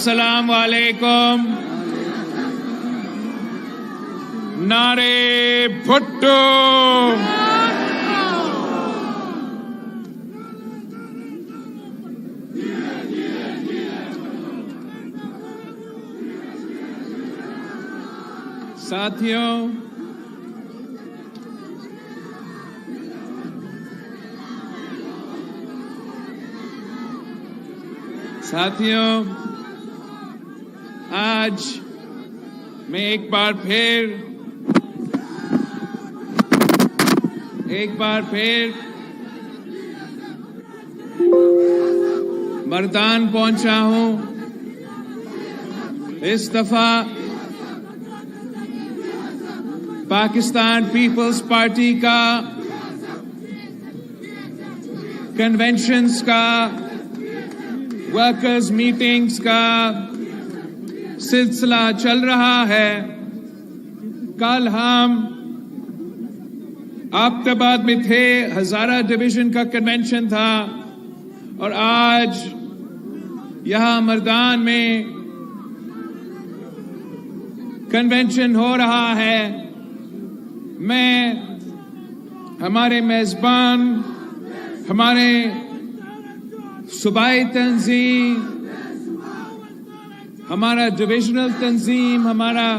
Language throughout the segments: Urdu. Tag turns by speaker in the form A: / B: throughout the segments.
A: السلام علیکم. نعرے بھٹو. ساتھیوں آج میں ایک بار پھر مردان پہنچا ہوں. اس دفعہ پاکستان پیپلز پارٹی کا کنونشنز کا ورکرز میٹنگز کا سلسلہ چل رہا ہے. کل ہم آباد آباد میں تھے، ہزارہ ڈویژن کا کنونشن تھا، اور آج یہاں مردان میں کنونشن ہو رہا ہے. میں ہمارے میزبان، ہمارے صوبائی تنظیم، ہمارا ڈویژنل تنظیم، ہمارا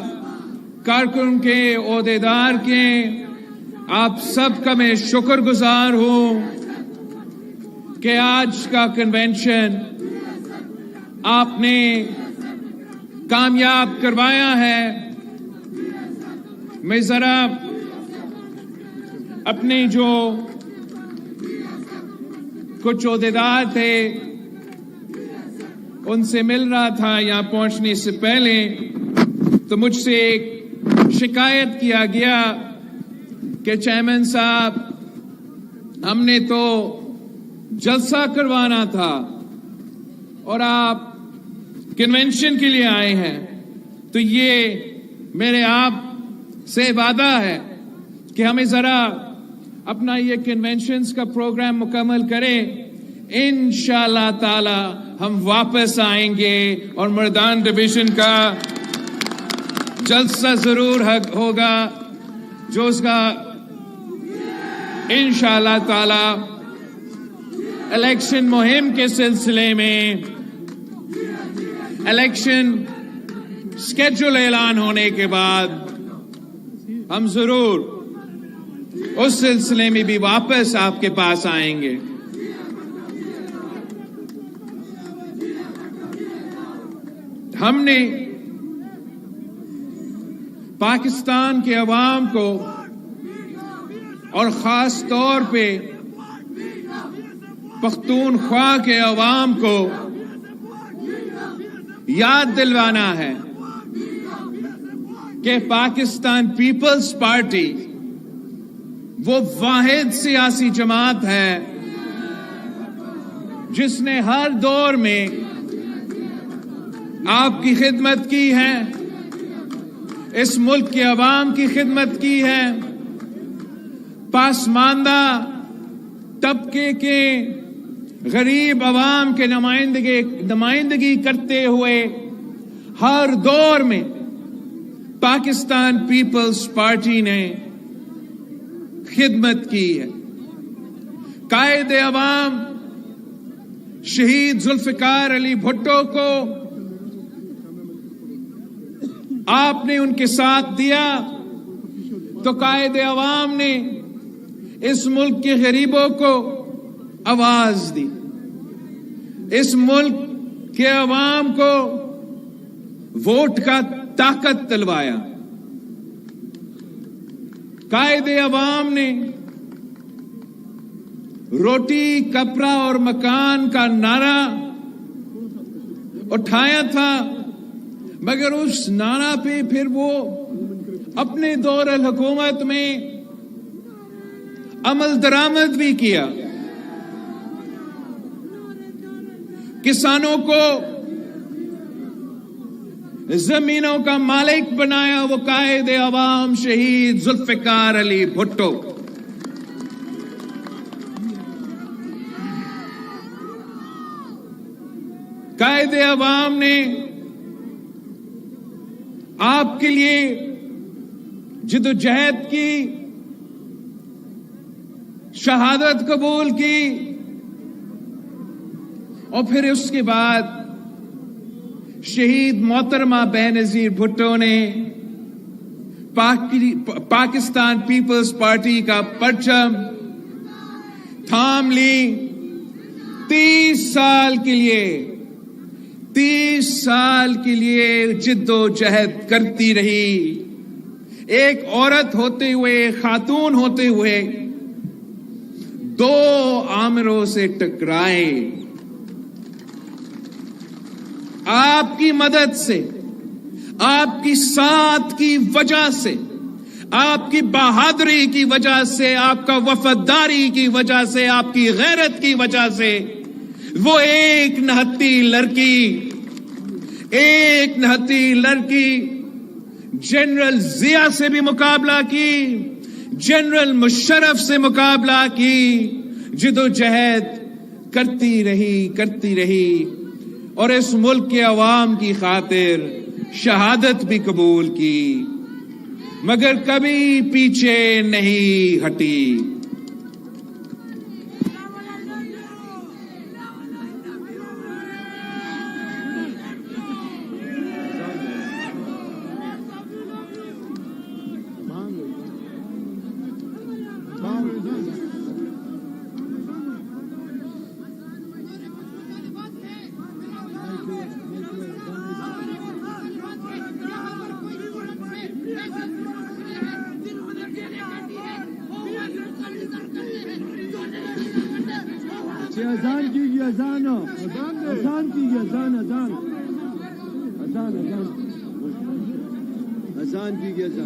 A: کارکن کے عہدیدار کے، آپ سب کا میں شکر گزار ہوں کہ آج کا کنونشن آپ نے کامیاب کروایا ہے. میں ذرا اپنے جو کچھ عہدیدار تھے ان سے مل رہا تھا یہاں پہنچنے سے پہلے، تو مجھ سے ایک شکایت کیا گیا کہ چیئرمین صاحب، ہم نے تو جلسہ کروانا تھا اور آپ کنونشن کے لیے آئے ہیں. تو یہ میرے آپ سے وعدہ ہے کہ ہمیں ذرا اپنا یہ کنونشنز کا پروگرام مکمل کریں. انشاءاللہ تعالی ہم واپس آئیں گے اور مردان ڈویژن کا جلسہ ضرور ہوگا، جو اس کا انشاءاللہ تعالی الیکشن مہم کے سلسلے میں الیکشن سکیڈول اعلان ہونے کے بعد ہم ضرور اس سلسلے میں بھی واپس آپ کے پاس آئیں گے. ہم نے پاکستان کے عوام کو اور خاص طور پہ پختونخوا کے عوام کو یاد دلوانا ہے کہ پاکستان پیپلز پارٹی وہ واحد سیاسی جماعت ہے جس نے ہر دور میں آپ کی خدمت کی ہے، اس ملک کے عوام کی خدمت کی ہے. پسماندہ طبقے کے غریب عوام کے نمائندگی کرتے ہوئے ہر دور میں پاکستان پیپلز پارٹی نے خدمت کی ہے. قائد عوام شہید ذوالفقار علی بھٹو کو آپ نے ان کے ساتھ دیا تو قائد عوام نے اس ملک کے غریبوں کو آواز دی، اس ملک کے عوام کو ووٹ کا طاقت دلوایا. قائد عوام نے روٹی، کپڑا اور مکان کا نعرہ اٹھایا تھا، مگر اس نعرہ پہ پھر وہ اپنے دور الحکومت میں عمل درآمد بھی کیا. کسانوں کو زمینوں کا مالک بنایا وہ قائد عوام شہید ذوالفقار علی بھٹو. قائد عوام نے آپ کے لیے جدوجہد کی، شہادت قبول کی، اور پھر اس کے بعد شہید محترمہ بینظیر بھٹو نے پاکستان پیپلز پارٹی کا پرچم تھام لی۔ 30 سال کے لیے جد و جہد کرتی رہی، ایک عورت ہوتے ہوئے، خاتون ہوتے ہوئے 2 آمروں سے ٹکرائے۔ آپ کی مدد سے، آپ کی ساتھ کی وجہ سے، آپ کی بہادری کی وجہ سے، آپ کا وفاداری کی وجہ سے، آپ کی غیرت کی وجہ سے وہ ایک نہتی لڑکی جنرل ضیاء سے بھی مقابلہ کی، جنرل مشرف سے مقابلہ کی، جدوجہد کرتی رہی اور اس ملک کے عوام کی خاطر شہادت بھی قبول کی، مگر کبھی پیچھے نہیں ہٹی۔
B: اذان کیجیے، اذان کیجیے۔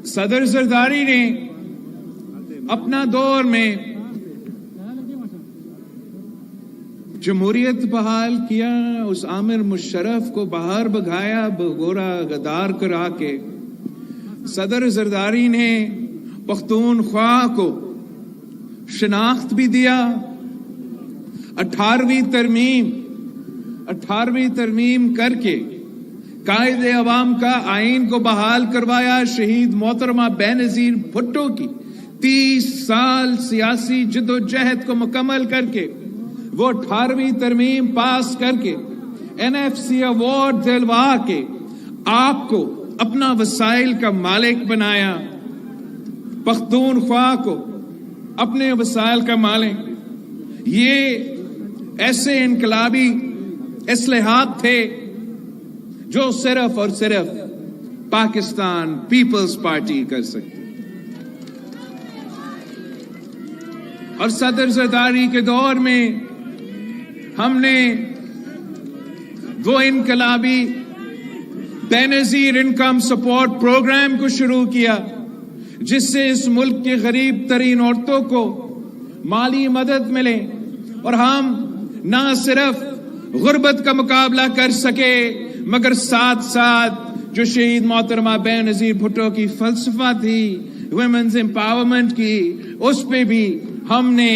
A: صدر زرداری نے اپنا دور میں جمہوریت بحال کیا، اس عامر مشرف کو باہر بھگایا بگورا غدار کرا کے۔ صدر زرداری نے پختونخوا کو شناخت بھی دیا، 18ویں ترمیم کر کے قائد عوام کا آئین کو بحال کروایا۔ شہید محترمہ بینظیر بھٹو کی 30 سال سیاسی جدوجہد کو مکمل کر کے وہ 18ویں ترمیم پاس کر کے NFC ایوارڈ دلوا کے آپ کو اپنا وسائل کا مالک بنایا، پختونخوا کو اپنے وسائل کا مالک۔ یہ ایسے انقلابی اصلاحات تھے جو صرف اور صرف پاکستان پیپلز پارٹی کر سکتی۔ اور صدر زرداری کے دور میں ہم نے وہ انقلابی بینظیر انکم سپورٹ پروگرام کو شروع کیا، جس سے اس ملک کے غریب ترین عورتوں کو مالی مدد ملے اور ہم نہ صرف غربت کا مقابلہ کر سکے مگر ساتھ ساتھ جو شہید محترمہ بینظیر بھٹو کی فلسفہ تھی ویمنز امپاورمنٹ کی، اس پہ بھی ہم نے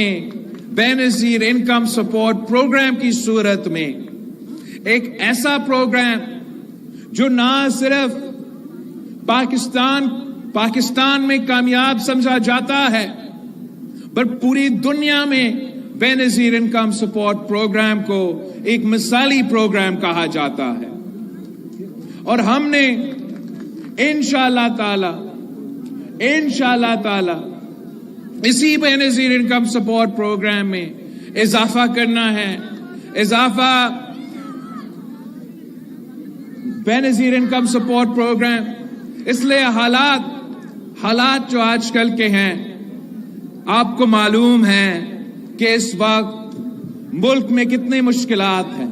A: بینظیر انکم سپورٹ پروگرام کی صورت میں ایک ایسا پروگرام جو نہ صرف پاکستان میں کامیاب سمجھا جاتا ہے پر پوری دنیا میں بینظیر انکم سپورٹ پروگرام کو ایک مثالی پروگرام کہا جاتا ہے۔ اور ہم نے انشاءاللہ تعالی اسی بے نظیر انکم سپورٹ پروگرام میں اضافہ کرنا ہے. اضافہ بے نظیر انکم سپورٹ پروگرام اس لیے حالات جو آج کل کے ہیں آپ کو معلوم ہے کہ اس وقت ملک میں کتنی مشکلات ہیں.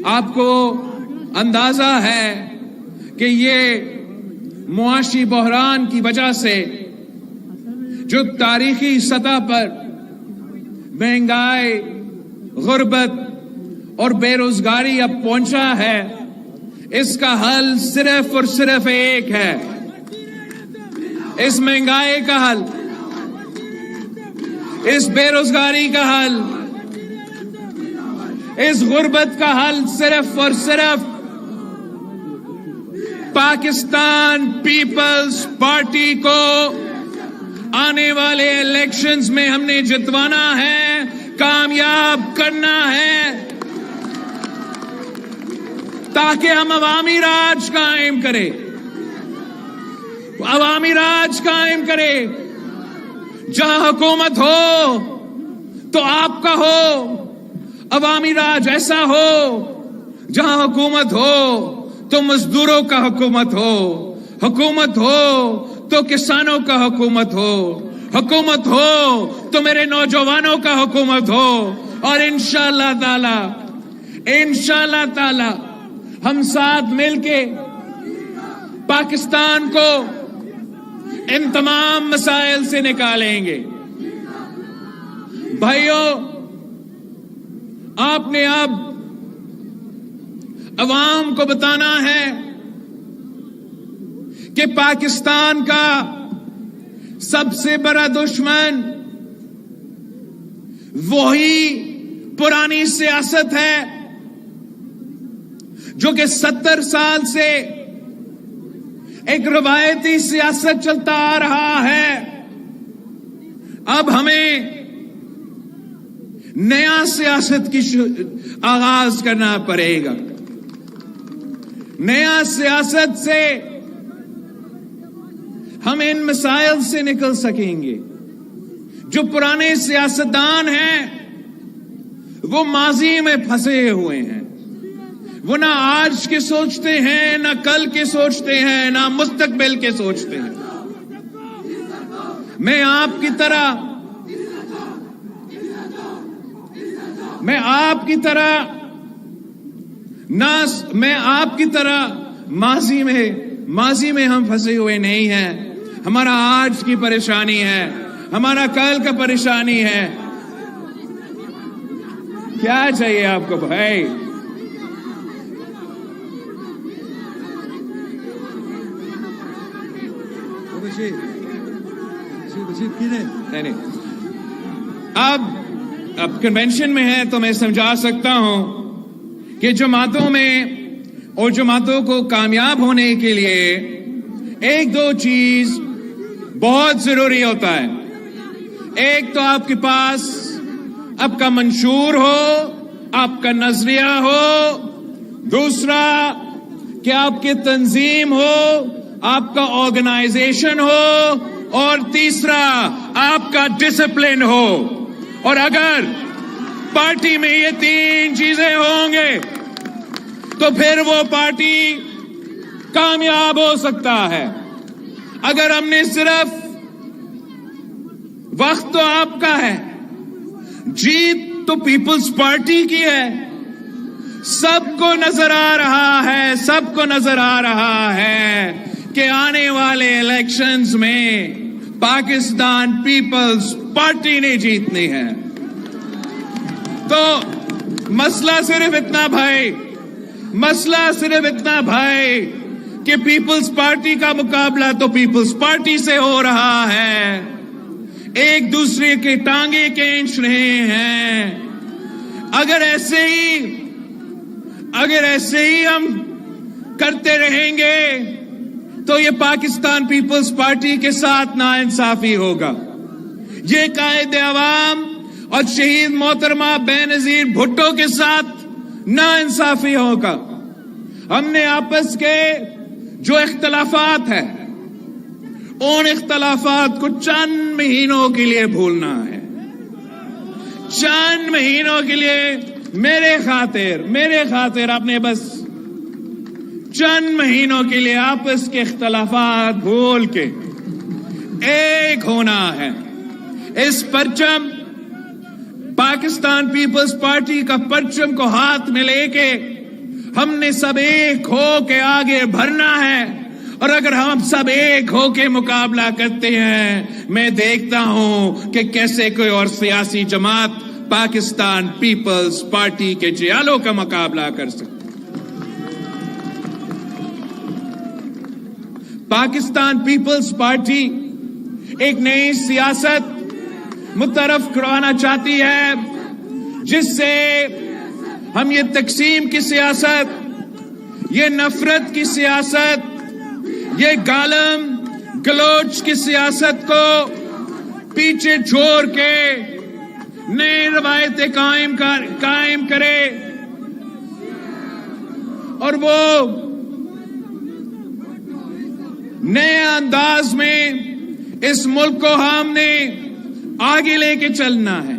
A: آپ کو اندازہ ہے کہ یہ معاشی بحران کی وجہ سے جو تاریخی سطح پر مہنگائی، غربت اور بے روزگاری اب پہنچا ہے، اس کا حل صرف اور صرف ایک ہے. اس مہنگائی کا حل، اس بے روزگاری کا حل، اس غربت کا حل صرف اور صرف پاکستان پیپلز پارٹی کو آنے والے الیکشنز میں ہم نے جتوانا ہے، کامیاب کرنا ہے، تاکہ ہم عوامی راج قائم کریں. عوامی راج قائم کرے. جہاں حکومت ہو تو آپ کا ہو. عوامی راج ایسا ہو جہاں حکومت ہو تو مزدوروں کا حکومت ہو، حکومت ہو تو کسانوں کا حکومت ہو، حکومت ہو تو میرے نوجوانوں کا حکومت ہو. اور انشاءاللہ تعالی ہم ساتھ مل کے پاکستان کو ان تمام مسائل سے نکالیں گے. بھائیوں، آپ نے اب عوام کو بتانا ہے کہ پاکستان کا سب سے بڑا دشمن وہی پرانی سیاست ہے جو کہ 70 سال سے ایک روایتی سیاست چلتا آ رہا ہے. اب ہمیں نیا سیاست کی آغاز کرنا پڑے گا. نیا سیاست سے ہم ان مسائل سے نکل سکیں گے. جو پرانے سیاستدان ہیں وہ ماضی میں پھنسے ہوئے ہیں. وہ نہ آج کے سوچتے ہیں، نہ کل کے سوچتے ہیں، نہ مستقبل کے سوچتے ہیں. میں آپ کی طرح ماضی میں ہم پھنسے ہوئے نہیں ہیں. ہمارا آج کی پریشانی ہے، ہمارا کل کا پریشانی ہے. کیا چاہیے آپ کو بھائی؟ اب کنونشن میں ہے تو میں سمجھا سکتا ہوں کہ جماعتوں میں اور جماعتوں کو کامیاب ہونے کے لیے ایک دو چیز بہت ضروری ہوتا ہے. ایک تو آپ کے پاس آپ کا منشور ہو، آپ کا نظریہ ہو. دوسرا کہ آپ کی تنظیم ہو، آپ کا آرگنائزیشن ہو. اور تیسرا آپ کا ڈسپلن ہو. اور اگر پارٹی میں یہ تین چیزیں ہوں گے تو پھر وہ پارٹی کامیاب ہو سکتا ہے. اگر ہم نے صرف وقت تو آپ کا ہے، جیت تو پیپلز پارٹی کی ہے. سب کو نظر آ رہا ہے کہ آنے والے الیکشنز میں پاکستان پیپلز پارٹی نے جیتنی ہے. تو مسئلہ صرف اتنا بھائی کہ پیپلز پارٹی کا مقابلہ تو پیپلز پارٹی سے ہو رہا ہے. ایک دوسرے کے ٹانگے کھینچ رہے ہیں. اگر ایسے ہی ہم کرتے رہیں گے تو یہ پاکستان پیپلز پارٹی کے ساتھ ناانصافی ہوگا. یہ قائد عوام اور شہید محترمہ بے نظیر بھٹو کے ساتھ ناانصافی ہوگا. ہم نے آپس کے جو اختلافات ہیں ان اختلافات کو چند مہینوں کے لیے بھولنا ہے. چند مہینوں کے لیے میرے خاطر آپ نے بس چند مہینوں کے لیے آپس کے اختلافات بھول کے ایک ہونا ہے. اس پرچم پاکستان پیپلز پارٹی کا پرچم کو ہاتھ میں لے کے ہم نے سب ایک ہو کے آگے بڑھنا ہے. اور اگر ہم سب ایک ہو کے مقابلہ کرتے ہیں, میں دیکھتا ہوں کہ کیسے کوئی اور سیاسی جماعت پاکستان پیپلز پارٹی کے جیالوں کا مقابلہ کر سکتے. پاکستان پیپلز پارٹی ایک نئی سیاست متعارف کروانا چاہتی ہے, جس سے ہم یہ تقسیم کی سیاست, یہ نفرت کی سیاست, یہ گالم گلوچ کی سیاست کو پیچھے چھوڑ کے نئی روایتیں قائم کرے اور وہ نئے انداز میں اس ملک کو ہم نے آگے لے کے چلنا ہے.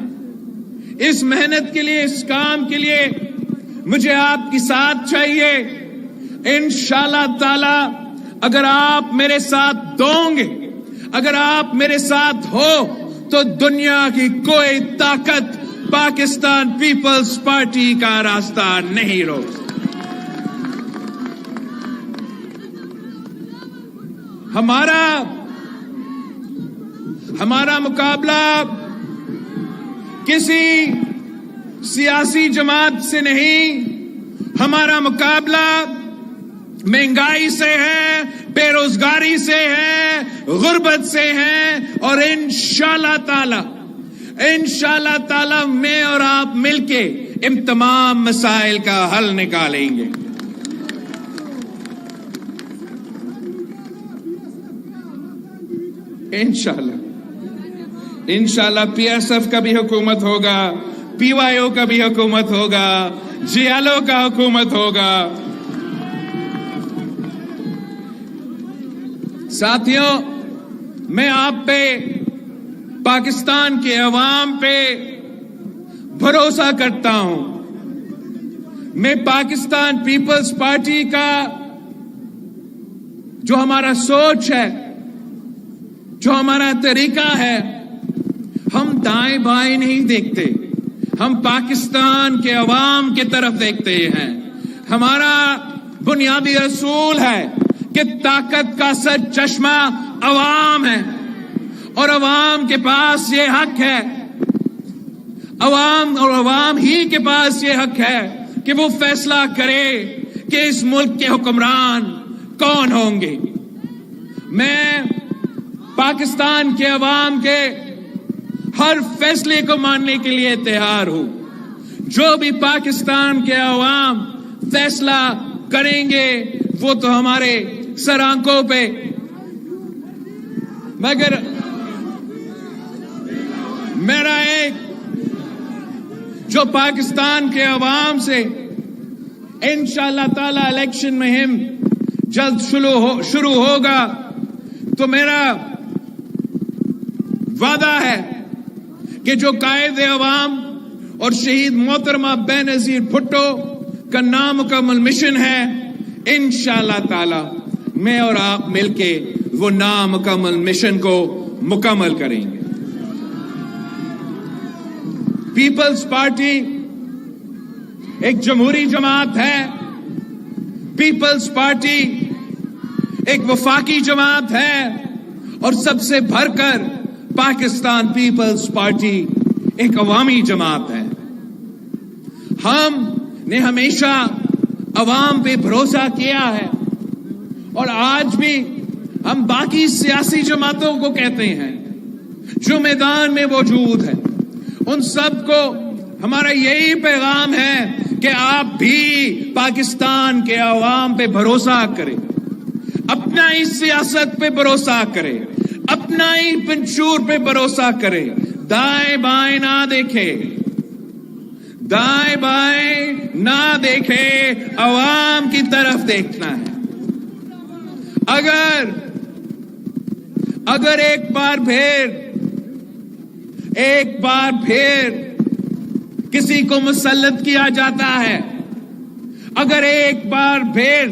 A: اس محنت کے لیے, اس کام کے لیے مجھے آپ کی ساتھ چاہیے. انشاءاللہ تعالی اگر آپ میرے ساتھ دوں گے, اگر آپ میرے ساتھ ہو, تو دنیا کی کوئی طاقت پاکستان پیپلز پارٹی کا راستہ نہیں روک سکتی. ہمارا مقابلہ کسی سیاسی جماعت سے نہیں, ہمارا مقابلہ مہنگائی سے ہے, بے روزگاری سے ہے, غربت سے ہے. اور انشاءاللہ تعالی میں اور آپ مل کے ان تمام مسائل کا حل نکالیں گے. انشاءاللہ پی ایس ایف کا بھی حکومت ہوگا, پی وائی او کا بھی حکومت ہوگا, جی ایل او کا حکومت ہوگا. ساتھیوں, میں آپ پہ, پاکستان کے عوام پہ بھروسہ کرتا ہوں. میں پاکستان پیپلز پارٹی کا جو ہمارا سوچ ہے, جو ہمارا طریقہ ہے, ہم دائیں بائیں نہیں دیکھتے, ہم پاکستان کے عوام کی طرف دیکھتے ہیں. ہمارا بنیادی اصول ہے کہ طاقت کا سر چشمہ عوام ہے, اور عوام کے پاس یہ حق ہے, عوام ہی کے پاس یہ حق ہے کہ وہ فیصلہ کرے کہ اس ملک کے حکمران کون ہوں گے. میں پاکستان کے عوام کے ہر فیصلے کو ماننے کے لیے تیار ہوں. جو بھی پاکستان کے عوام فیصلہ کریں گے وہ تو ہمارے سر آنکھوں پہ, مگر میرا ایک جو پاکستان کے عوام سے انشاءاللہ تعالی الیکشن مہم جلد شروع ہوگا, تو میرا وعدہ ہے کہ جو قائد عوام اور شہید محترمہ بے نظیر بھٹو کا نامکمل مشن ہے, انشاءاللہ تعالی میں اور آپ مل کے وہ نامکمل مشن کو مکمل کریں گے. پیپلز پارٹی ایک جمہوری جماعت ہے, پیپلز پارٹی ایک وفاقی جماعت ہے, اور سب سے بڑھ کر پاکستان پیپلز پارٹی ایک عوامی جماعت ہے. ہم نے ہمیشہ عوام پہ بھروسہ کیا ہے, اور آج بھی ہم باقی سیاسی جماعتوں کو کہتے ہیں جو میدان میں موجود ہیں, ان سب کو ہمارا یہی پیغام ہے کہ آپ بھی پاکستان کے عوام پہ بھروسہ کریں, اپنا ہی سیاست پہ بھروسہ کریں, اپنا ہی پنچور پہ بھروسہ کریں, دائیں بائیں نہ دیکھے, دائیں بائیں نہ دیکھے, عوام کی طرف دیکھنا ہے. اگر ایک بار پھر کسی کو مسلط کیا جاتا ہے، اگر ایک بار پھر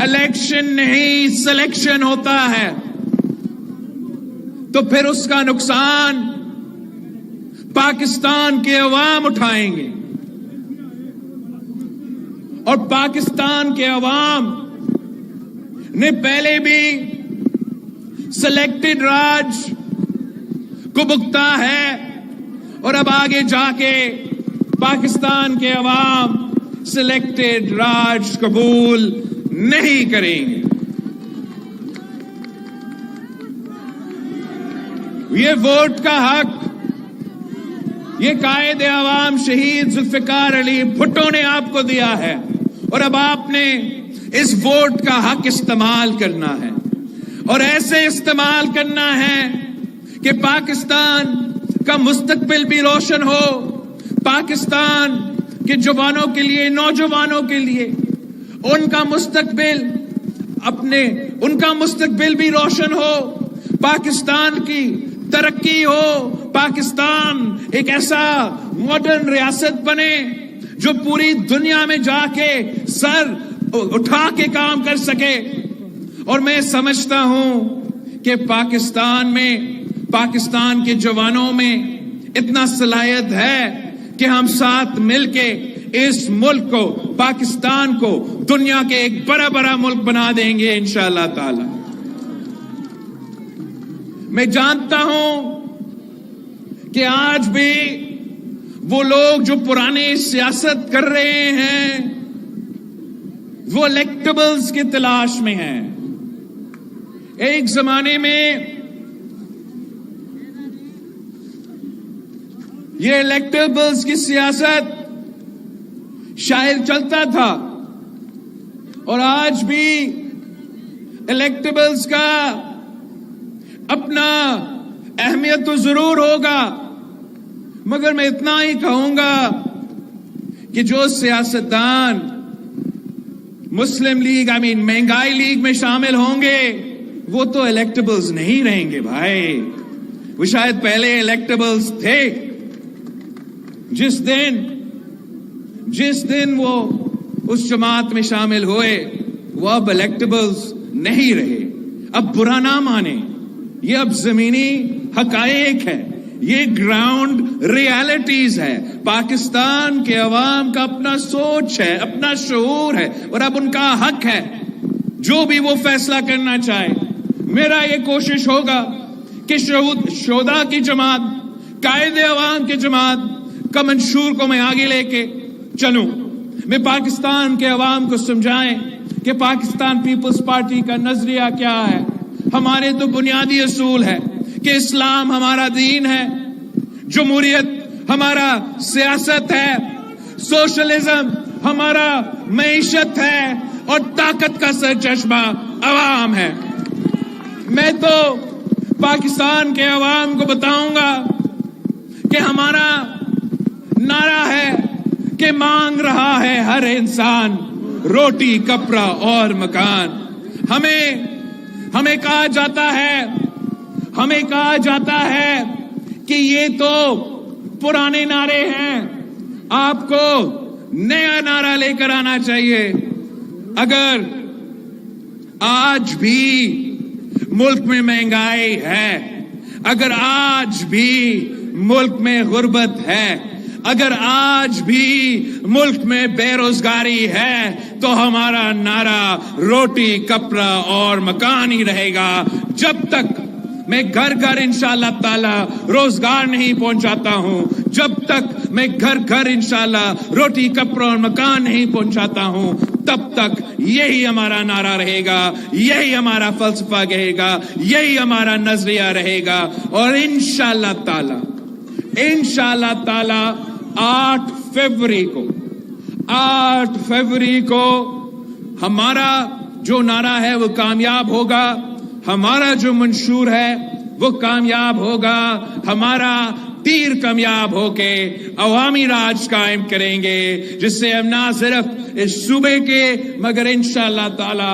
A: الیکشن نہیں سلیکشن ہوتا ہے، تو پھر اس کا نقصان پاکستان کے عوام اٹھائیں گے، اور پاکستان کے عوام نے پہلے بھی سلیکٹڈ راج کو بھگتا ہے، اور اب آگے جا کے پاکستان کے عوام سلیکٹڈ راج قبول نہیں کریں گے۔ یہ ووٹ کا حق یہ قائد عوام شہید ذوالفقار علی بھٹو نے آپ کو دیا ہے، اور اب آپ نے اس ووٹ کا حق استعمال کرنا ہے، اور ایسے استعمال کرنا ہے کہ پاکستان کا مستقبل بھی روشن ہو، پاکستان کے جوانوں کے لیے، نوجوانوں کے لیے ان کا مستقبل بھی روشن ہو، پاکستان کی ترقی ہو، پاکستان ایک ایسا ماڈرن ریاست بنے جو پوری دنیا میں جا کے سر اٹھا کے کام کر سکے۔ اور میں سمجھتا ہوں کہ پاکستان کے جوانوں میں اتنا صلاحیت ہے کہ ہم ساتھ مل کے اس ملک کو، پاکستان کو دنیا کے ایک بڑا ملک بنا دیں گے انشاءاللہ تعالی۔ میں جانتا ہوں کہ آج بھی وہ لوگ جو پرانی سیاست کر رہے ہیں وہ الیکٹیبلز کی تلاش میں ہیں۔ ایک زمانے میں یہ الیکٹیبلز کی سیاست شاید چلتا تھا، اور آج بھی الیکٹیبلز کا اپنا اہمیت تو ضرور ہوگا، مگر میں اتنا ہی کہوں گا کہ جو سیاستدان مسلم لیگ مہنگائی لیگ میں شامل ہوں گے وہ تو الیکٹیبلز نہیں رہیں گے بھائی، وہ شاید پہلے الیکٹیبلز تھے۔ جس دن وہ اس جماعت میں شامل ہوئے وہ اب الیکٹیبلز نہیں رہے۔ اب برا نہ مانے، یہ اب زمینی حقائق ہے، یہ گراؤنڈ ریالٹیز ہے۔ پاکستان کے عوام کا اپنا سوچ ہے، اپنا شعور ہے، اور اب ان کا حق ہے جو بھی وہ فیصلہ کرنا چاہے۔ میرا یہ کوشش ہوگا کہ شہداء کی جماعت، قائد عوام کی جماعت کا منشور کو میں آگے لے کے چلوں، میں پاکستان کے عوام کو سمجھائیں کہ پاکستان پیپلز پارٹی کا نظریہ کیا ہے۔ ہمارے تو بنیادی اصول ہے کہ اسلام ہمارا دین ہے، جمہوریت ہمارا سیاست ہے، سوشلزم ہمارا معیشت ہے، اور طاقت کا سرچشمہ عوام ہے۔ میں تو پاکستان کے عوام کو بتاؤں گا کہ ہمارا نعرہ ہے کہ مانگ رہا ہے ہر انسان روٹی، کپڑا اور مکان۔ ہمیں کہا جاتا ہے کہ یہ تو پرانے نعرے ہیں، آپ کو نیا نعرہ لے کر آنا چاہیے۔ اگر آج بھی ملک میں مہنگائی ہے، اگر آج بھی ملک میں غربت ہے، اگر آج بھی ملک میں بے روزگاری ہے، تو ہمارا نعرہ روٹی، کپڑا اور مکان ہی رہے گا۔ جب تک میں گھر گھر انشاءاللہ تعالی روزگار نہیں پہنچاتا ہوں، جب تک میں گھر گھر انشاءاللہ روٹی، کپڑا اور مکان نہیں پہنچاتا ہوں، تب تک یہی ہمارا نعرہ رہے گا، یہی ہمارا فلسفہ رہے گا، یہی ہمارا نظریہ رہے گا۔ اور انشاءاللہ تعالی 8 فروری کو ہمارا جو نعرہ ہے وہ کامیاب ہوگا، ہمارا جو منشور ہے وہ کامیاب ہوگا، ہمارا تیر کامیاب ہو کے عوامی راج قائم کریں گے، جس سے ہم نہ صرف اس صوبے کے مگر انشاءاللہ تعالی